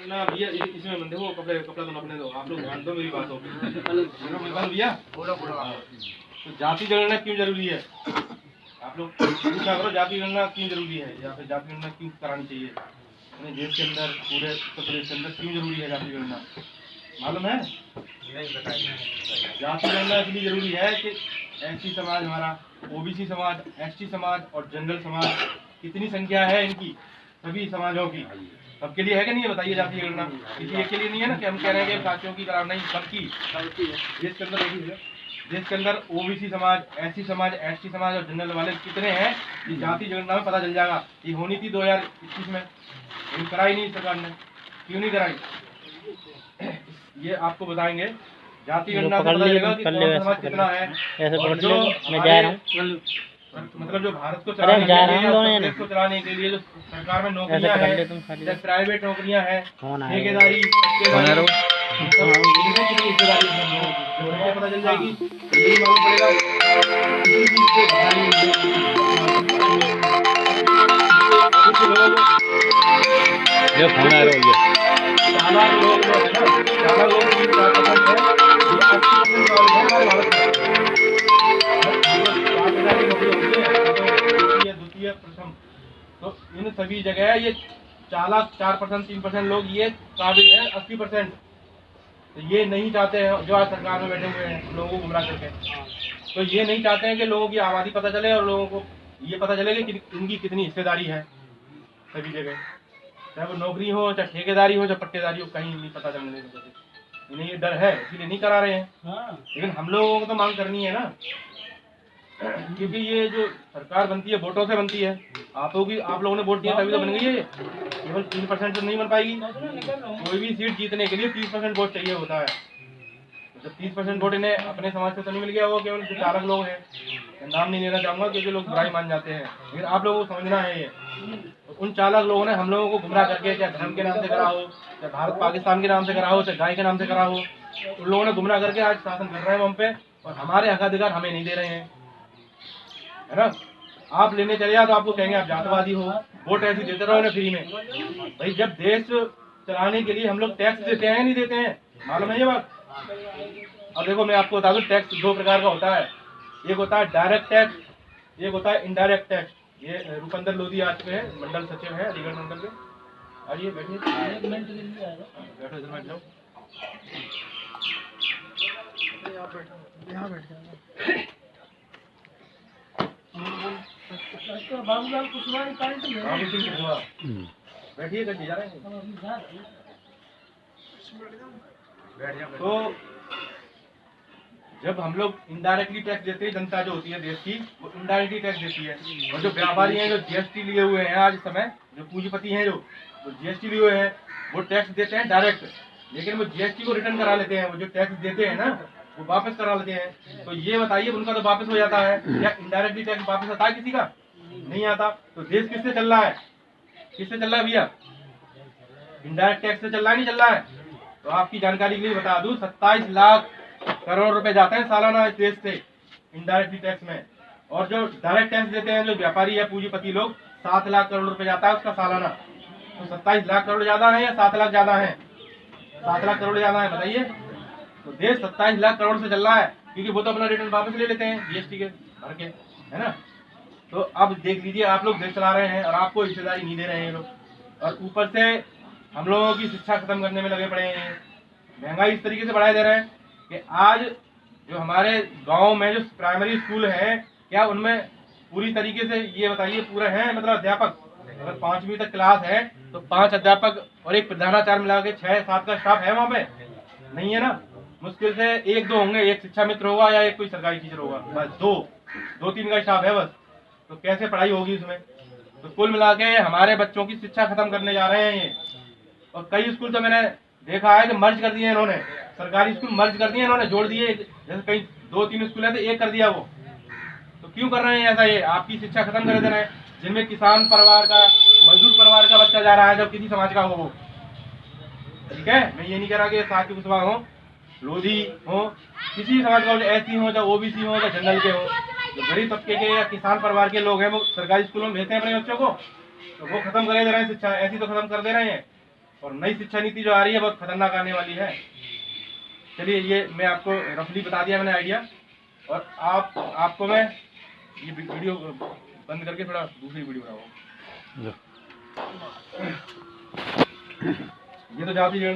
ना भैया इसमें बंदे हो कपड़े कपड़ा तो अपने दो आप लोग ध्यान दो मेरी बात हो भैया बोलो तो जाति जनगणना क्यों जरूरी है आप लोग पूछा करो जाति जनगणना क्यों जरूरी है या फिर जाति जनगणना क्यों करानी चाहिए अपने देश के अंदर पूरे उत्तर प्रदेश के अंदर क्यों जरूरी है जाति जनगणना मालूम है जाति जनगणना इसलिए जरूरी है कि एससी समाज हमारा ओबीसी समाज एसटी समाज और जनरल समाज कितनी संख्या है इनकी सभी समाजों की सबके लिए है कि नहीं है बताइए जाति जनगणना किसी एक के लिए नहीं है ना कि हम कह रहे हैं कि साथियों की कराना नहीं सबकी देश के अंदर देश के अंदर ओबीसी समाज एससी समाज एसटी समाज और जनरल वाले कितने हैं ये जाति जनगणना में पता चल जाएगा। ये होनी थी 2021 में लेकिन कराई नहीं सरकार ने क्यों नहीं कराई ये आपको बताएंगे। जाति जनगणना से पता चलेगा कि कौन समाज कितना है और जो मतलब जो भारत को चलाने के लिए देश को चलाने के लिए जो सरकार में नौकरियां हैं प्राइवेट नौकरियां हैं ठेकेदारी पता चल जाएगी यही मालूम पड़ेगा कुछ लोग जो खाना है चाला लोग जो है ना चाला लोग की क्या पसंद है द्वितीय प्रथम तो इन सभी जगह ये 4% 3% लोग ये काबिल है 80% तो ये नहीं चाहते हैं जो आज सरकार में बैठे हुए हैं लोगों को गुमराह करके तो ये नहीं चाहते हैं कि लोगों की आबादी पता चले और लोगों को ये पता चले कि इनकी कितनी हिस्सेदारी है सभी जगह चाहे वो नौकरी हो चाहे ठेकेदारी हो चाहे पट्टेदारी हो कहीं नहीं पता चलने देते इन्हें ये डर है इसीलिए नहीं करा रहे हैं लेकिन हम लोगों को तो मांग करनी है ना क्योंकि ये जो सरकार बनती है वोटों से बनती है आप लोगों ने वोट दिया तभी तो बन गई है केवल 3% तो नहीं बन पाएगी कोई भी सीट जीतने के लिए 30% वोट चाहिए होता है जब 30% वोट इन्हें अपने समाज से तो नहीं मिल गया वो केवल जो चालक लोग हैं नाम नहीं लेना चाहूंगा क्योंकि लोग बुराई मान जाते हैं लेकिन आप लोगों को समझना है ये उन चालक लोगों ने हम लोगों को गुमराह करके चाहे धर्म के नाम से करा हो चाहे भारत पाकिस्तान के नाम से करा हो चाहे गाय के नाम से करा हो उन लोगों ने गुमराह करके आज शासन कर रहे हैं हम पे और हमारे हक अधिकार हमें नहीं दे रहे हैं है ना आप लेने चले जाओ तो आपको कहेंगे आप जातवादी हो वोट ऐसे देते रहो ना फ्री में भाई जब देश चलाने के लिए हम लोग टैक्स देते हैं नहीं देते हैं मालूम है ये बात। अब देखो मैं आपको बता दूं टैक्स 2 प्रकार का होता है एक होता है डायरेक्ट टैक्स एक होता है इनडायरेक्ट टैक्स। ये रूपंदर लोधी आज पे है मंडल सचिव है अलीगढ़ मंडल के आइए बैठिए बैठो इधर बैठ जाओ यहाँ बैठ बाबूलाल कुशवाहा बैठिए जा रहे हैं तो जब हम लोग इनडायरेक्टली टैक्स देते हैं जनता जो होती है देश की वो इनडायरेक्टली टैक्स देती है और जो व्यापारी हैं जो जीएसटी लिए हुए हैं आज समय जो पूंजीपति हैं जो जीएसटी लिए हुए हैं वो टैक्स देते हैं डायरेक्ट लेकिन वो जीएसटी को रिटर्न करा लेते हैं वो जो टैक्स देते हैं ना वो वापस करा लेते हैं। तो ये बताइए उनका तो वापस हो जाता है या इनडायरेक्टली टैक्स वापस आता है किसी का नहीं आता। तो देश किससे चल रहा है किससे चल रहा है भैया इनडायरेक्ट टैक्स से चल रहा है नहीं चल रहा है। तो आपकी जानकारी के लिए बता दूं 27 लाख करोड़ रुपए जाते हैं सालाना इस देश से इनडायरेक्टली टैक्स में और जो डायरेक्ट टैक्स देते हैं जो व्यापारी या पूंजीपति लोग 7 लाख करोड़ रुपए जाता है उसका सालाना। तो 27 लाख करोड़ ज्यादा है या 7 लाख ज्यादा है 7 लाख करोड़ ज्यादा है बताइए। तो देश 27 लाख करोड़ से चल रहा है क्योंकि वो तो अपना रिटर्न वापस ले लेते हैं जीएसटी के भर के है ना। तो अब देख लीजिए आप लोग देश चला रहे हैं और आपको हिस्सेदारी नहीं दे रहे हैं लोग और ऊपर से हम लोगों की शिक्षा खत्म करने में लगे पड़े हैं। महंगाई इस तरीके से बढ़ाए दे रहे हैं कि आज जो हमारे गांव में जो प्राइमरी स्कूल है क्या उनमें पूरी तरीके से ये बताइए पूरा है मतलब अध्यापक अगर 5वीं तक क्लास है तो 5 अध्यापक और एक प्रधानाचार्य मिला के 6-7 का स्टाफ है वहाँ पे नहीं है ना। मुश्किल से 1-2 होंगे एक शिक्षा मित्र होगा या एक कोई सरकारी टीचर होगा बस 2-3 का स्टाफ है बस। तो कैसे पढ़ाई होगी इसमें। तो कुल मिला के हमारे बच्चों की शिक्षा खत्म करने जा रहे हैं ये और कई स्कूल तो मैंने देखा है कि मर्ज कर दिए इन्होंने सरकारी स्कूल मर्ज कर दिए इन्होंने जोड़ दिए जैसे कई 2-3 स्कूल है तो एक कर दिया वो। तो क्यों कर रहे हैं ऐसा ये आपकी शिक्षा खत्म कर दे रहे हैं जिनमें किसान परिवार का मजदूर परिवार का बच्चा जा रहा है जब किसी समाज का हो वो ठीक है। मैं ये नहीं कह रहा कि साथी कुशवाहा हो लोधी हो किसी समाज का हो एससी हो चाहे ओबीसी हो चाहे जनरल के हो जो गरीब तबके के या किसान परिवार के लोग हैं वो सरकारी स्कूलों में भेजते हैं अपने बच्चों को तो वो खत्म करे दे रहे हैं शिक्षा ऐसी तो खत्म कर दे रहे हैं। और नई शिक्षा नीति जो आ रही है बहुत खतरनाक आने वाली है। चलिए ये मैं आपको रफली बता दिया मैंने आइडिया, और आपको मैं ये वीडियो बंद करके थोड़ा दूसरी वीडियो बनाऊंगा। ये तो जाति जनगणना